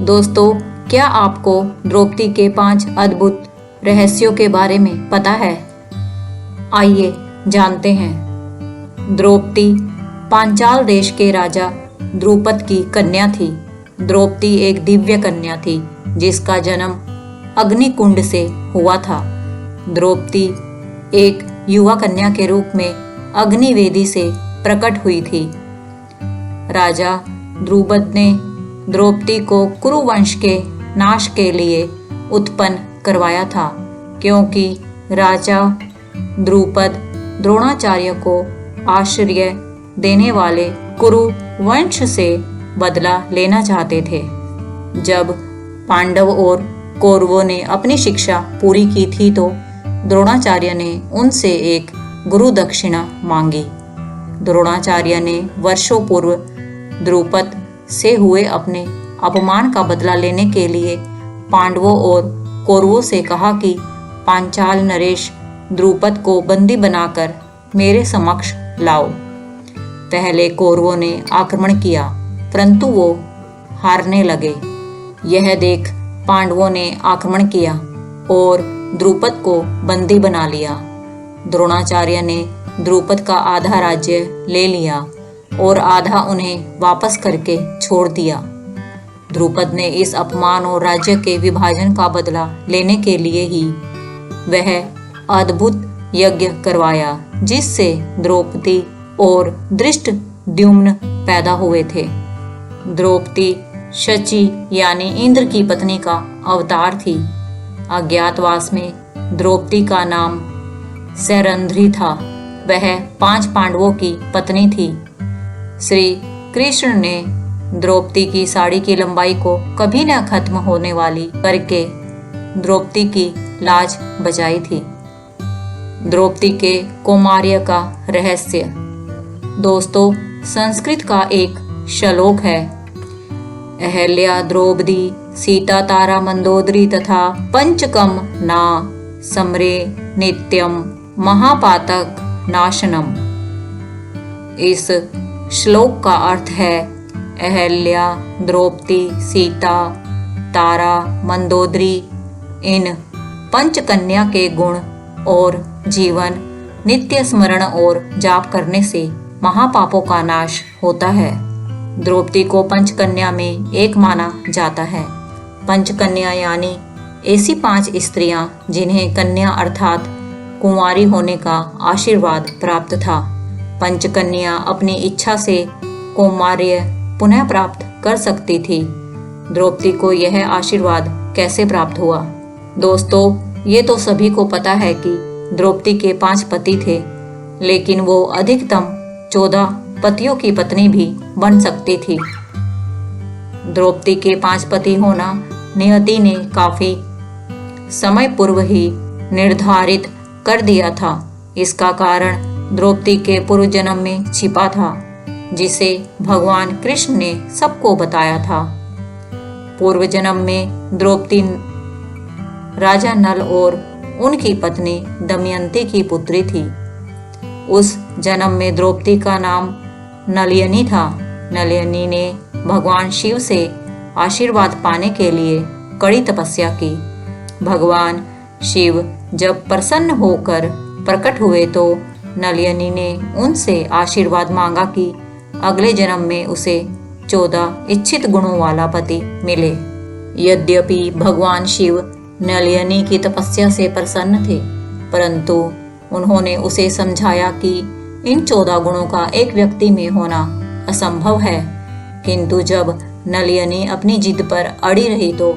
दोस्तों, क्या आपको द्रौपदी के 5 अद्भुत रहस्यों के बारे में पता है? आइए जानते हैं। द्रौपदी पांचाल देश के राजा द्रुपद की कन्या थी। द्रौपदी एक दिव्य कन्या थी जिसका जन्म अग्निकुंड से हुआ था। द्रौपदी एक युवा कन्या के रूप में अग्निवेदी से प्रकट हुई थी। राजा द्रुपद ने द्रौपदी को कुरु वंश के नाश के लिए उत्पन्न करवाया था, क्योंकि राजा द्रुपद द्रोणाचार्य को आश्रय देने वाले कुरु वंश से बदला लेना चाहते थे। जब पांडव और कौरवों ने अपनी शिक्षा पूरी की थी तो द्रोणाचार्य ने उनसे एक गुरु दक्षिणा मांगी। द्रोणाचार्य ने वर्षों पूर्व द्रुपद से हुए अपने अपमान का बदला लेने के लिए पांडवों और कौरवों से कहा कि पांचाल नरेश द्रुपद को बंदी बनाकर मेरे समक्ष लाओ। पहले कौरवों ने आक्रमण किया, परंतु वो हारने लगे। यह देख पांडवों ने आक्रमण किया और द्रुपद को बंदी बना लिया। द्रोणाचार्य ने द्रुपद का आधा राज्य ले लिया और आधा उन्हें वापस करके छोड़ दिया। द्रुपद ने इस अपमान और राज्य के विभाजन का बदला लेने के लिए ही वह अद्भुत यज्ञ करवाया, जिससे द्रौपदी और धृष्टद्युम्न पैदा हुए थे। द्रौपदी शची यानी इंद्र की पत्नी का अवतार थी। अज्ञातवास में द्रौपदी का नाम सैरंध्री था। वह 5 पांडवों की पत्नी थी। श्री कृष्ण ने द्रौपदी की साड़ी की लंबाई को कभी न खत्म होने वाली करके द्रौपदी की लाज बचाई थी। द्रौपदी के कौमार्य का रहस्य। दोस्तों, संस्कृत का एक श्लोक है, अहल्या द्रौपदी सीता तारा मंदोदरी तथा पंचकम ना समरे नित्यम महापातक नाशनम। इस श्लोक का अर्थ है, अहल्या, द्रौपदी, सीता, तारा, मंदोदरी इन पंचकन्या के गुण और जीवन नित्य स्मरण और जाप करने से महापापों का नाश होता है। द्रौपदी को पंचकन्या में एक माना जाता है। पंचकन्या यानी ऐसी 5 स्त्रियां जिन्हें कन्या अर्थात कुंवारी होने का आशीर्वाद प्राप्त था। पंचकन्या अपनी इच्छा से कौमार्य पुनः प्राप्त कर सकती थी। द्रौपदी को यह आशीर्वाद कैसे प्राप्त हुआ? दोस्तों, ये तो सभी को पता है कि द्रौपदी के 5 पति थे, लेकिन वो अधिकतम 14 पतियों की पत्नी भी बन सकती थी। द्रौपदी के 5 पति होना नियति ने काफी समय पूर्व ही निर्धारित कर दिया था। इसका कारण द्रौपदी के पूर्व जन्म में छिपा था, जिसे भगवान कृष्ण ने सबको बताया था। पूर्व जन्म में द्रौपदी राजा नल और उनकी पत्नी दमयंती की पुत्री थी। उस जन्म में द्रौपदी का नाम नलिनी था। नलिनी ने भगवान शिव से आशीर्वाद पाने के लिए कड़ी तपस्या की। भगवान शिव जब प्रसन्न होकर प्रकट हुए तो नलिनी ने उनसे आशीर्वाद मांगा कि अगले जन्म में उसे 14 इच्छित गुणों वाला पति मिले। यद्यपि भगवान शिव नलिनी की तपस्या से प्रसन्न थे, परंतु उन्होंने उसे समझाया कि इन 14 गुणों का एक व्यक्ति में होना असंभव है। किंतु जब नलिनी अपनी जिद पर अड़ी रही तो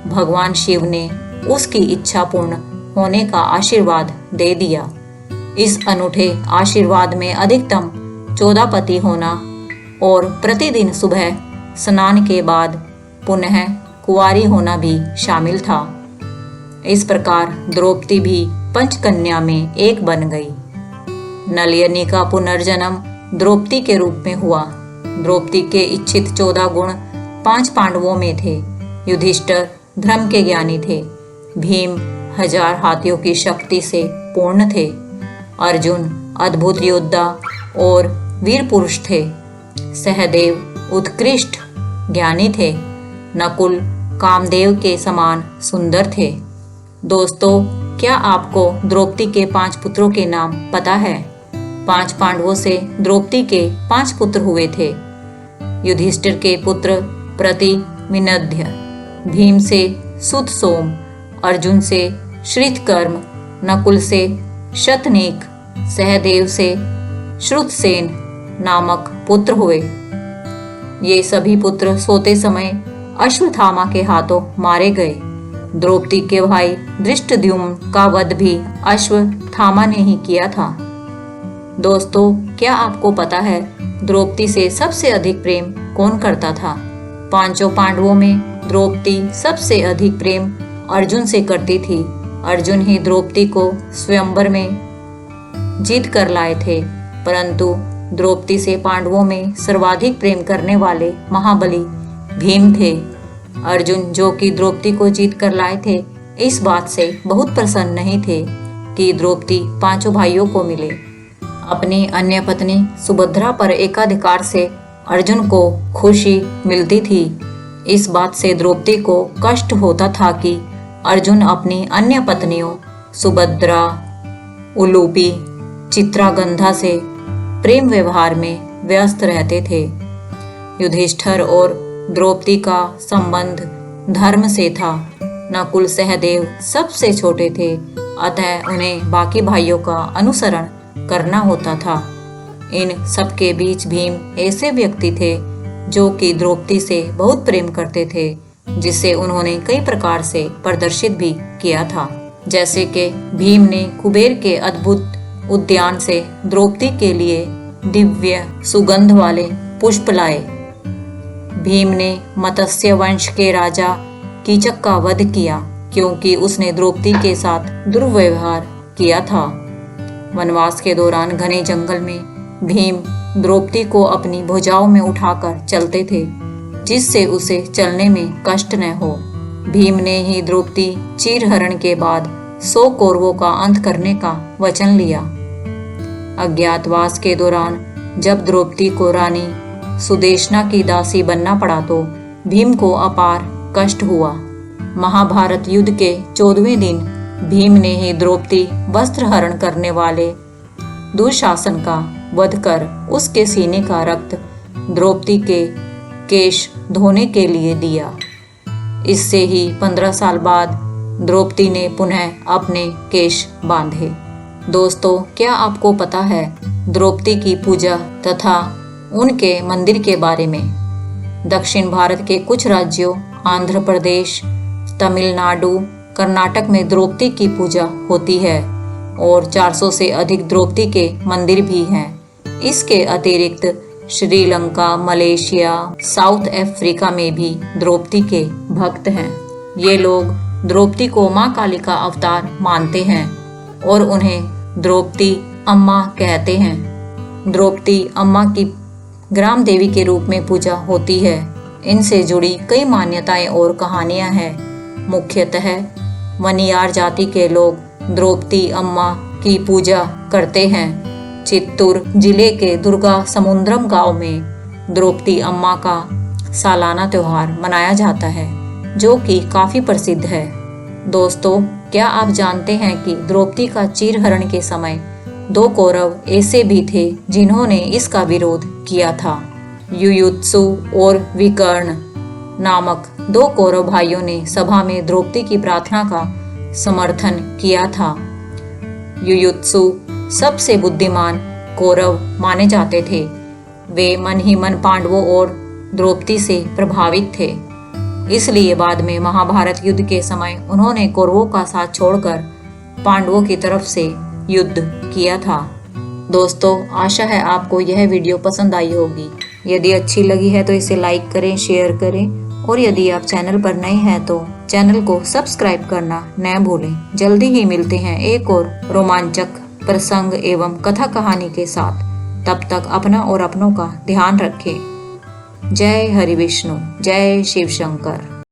भगवान शिव ने उसकी इच्छा पूर्ण होने का आशीर्वाद दे दिया। इस अनूठे आशीर्वाद में अधिकतम 14 पति होना और प्रतिदिन सुबह स्नान के बाद पुनः कुंवारी होना भी शामिल था। इस प्रकार द्रौपदी भी पंचकन्या में एक बन गई। नलिनी का पुनर्जन्म द्रौपदी के रूप में हुआ। द्रौपदी के इच्छित 14 गुण 5 पांडवों में थे। युधिष्ठिर धर्म के ज्ञानी थे। भीम 1000 हाथियों की शक्ति से पूर्ण थे। अर्जुन अद्भुत योद्धा और वीर पुरुष थे। सहदेव उत्कृष्ट ज्ञानी थे। नकुल कामदेव के समान सुंदर थे। दोस्तों, क्या आपको द्रौपदी के 5 पुत्रों के नाम पता है? 5 पांडवों से द्रौपदी के 5 पुत्र हुए थे। युधिष्ठिर के पुत्र प्रतिविनध्य, भीम से सुतसोम, अर्जुन से श्रितकर्म, नकुल से शतनीक, सहदेव से श्रुतसेन नामक पुत्र हुए। ये सभी पुत्र सोते समय अश्वत्थामा के हाथों मारे गए। द्रौपदी के भाई धृष्टद्युम्न का वध भी अश्वत्थामा ने ही किया था। दोस्तों, क्या आपको पता है द्रौपदी से सबसे अधिक प्रेम कौन करता था? 5 पांडवों में द्रौपदी सबसे अधिक प्रेम अर्जुन से करती थी। अर्जुन ही द्रौपदी को स्वयंवर में जीत कर लाए थे, परंतु द्रौपदी से पांडवों में सर्वाधिक प्रेम करने वाले महाबली भीम थे। अर्जुन, जो कि द्रौपदी को जीत कर लाए थे, इस बात से बहुत प्रसन्न नहीं थे कि द्रौपदी 5 भाइयों को मिले। अपनी अन्य पत्नी सुभद्रा पर एकाधिकार से अर्जुन को खुशी मिलती थी। इस बात से द्रौपदी को कष्ट होता था कि अर्जुन अपनी अन्य पत्नियों सुभद्रा, उलूपी, चित्रागंधा से प्रेम व्यवहार में व्यस्त रहते थे। युधिष्ठिर और द्रौपदी का संबंध धर्म से था। नकुल, सहदेव सबसे छोटे थे, अतः उन्हें बाकी भाइयों का अनुसरण करना होता था। इन सबके बीच भीम ऐसे व्यक्ति थे जो कि द्रौपदी से बहुत प्रेम करते थे, जिसे उन्होंने कई प्रकार से प्रदर्शित भी किया था। जैसे कि भीम ने कुबेर के अद्भुत उद्यान से द्रौपदी के लिए दिव्य सुगंध वाले पुष्प लाए। भीम ने मत्स्य वंश के राजा कीचक का वध किया, क्योंकि उसने द्रौपदी के साथ दुर्व्यवहार किया था। वनवास के दौरान घने जंगल में भीम द्रौपदी को अपनी भुजाओं में उठाकर चलते थे, जिससे उसे चलने में कष्ट न हो। भीम ने ही द्रौपदी चीरहरण के बाद 100 कौरवों का अंत करने का वचन लिया। अज्ञातवास के दौरान जब द्रौपदी को रानी सुदेशना की दासी बनना पड़ा तो भीम को अपार कष्ट हुआ। महाभारत युद्ध के 14वें दिन भीम ने ही द्रौपदी वस्त्र हरण करने वाले दुशासन का वध कर उसके सीने का रक्त द्रौपदी के केश धोने के लिए दिया। इससे ही 15 साल बाद द्रौपदी ने पुनः अपने केश बांधे। दोस्तों, क्या आपको पता है द्रौपदी की पूजा तथा उनके मंदिर के बारे में? दक्षिण भारत के कुछ राज्यों आंध्र प्रदेश, तमिलनाडु, कर्नाटक में द्रौपदी की पूजा होती है और 400 से अधिक द्रौपदी के मंदिर भी हैं। इसके अतिरिक्त श्रीलंका, मलेशिया, साउथ अफ्रीका में भी द्रौपदी के भक्त हैं। ये लोग द्रौपदी को मां काली का अवतार मानते हैं और उन्हें द्रौपदी अम्मा कहते हैं। द्रौपदी अम्मा की ग्राम देवी के रूप में पूजा होती है। इनसे जुड़ी कई मान्यताएं और कहानियां हैं। मुख्यतः वनियार जाति के लोग द्रौपदी अम्मा की पूजा करते हैं। चित्तूर जिले के दुर्गा समुद्रम गांव में द्रौपदी अम्मा का सालाना त्योहार मनाया जाता है, जो कि काफी प्रसिद्ध है। दोस्तों, क्या आप जानते हैं कि द्रौपदी का चीरहरण के समय 2 कौरव ऐसे भी थे जिन्होंने इसका विरोध किया था। युयुत्सु और विकर्ण नामक 2 कौरव भाइयों ने सभा में द्रौपदी की प्रार्थना का समर्थन किया था। युयुत्सु सबसे बुद्धिमान कौरव माने जाते थे। वे मन ही मन पांडवों और द्रौपदी से प्रभावित थे। इसलिए बाद में महाभारत युद्ध के समय उन्होंने कौरवों का साथ छोड़कर पांडवों की तरफ से युद्ध किया था। दोस्तों, आशा है आपको यह वीडियो पसंद आई होगी। यदि अच्छी लगी है तो इसे लाइक करें, शेयर करें और यदि आप चैनल पर नए हैं तो चैनल को सब्सक्राइब करना न भूलें। जल्दी ही मिलते हैं एक और रोमांचक प्रसंग एवं कथा कहानी के साथ। तब तक अपना और अपनों का ध्यान रखें। जय हरि विष्णु, जय शिव शंकर।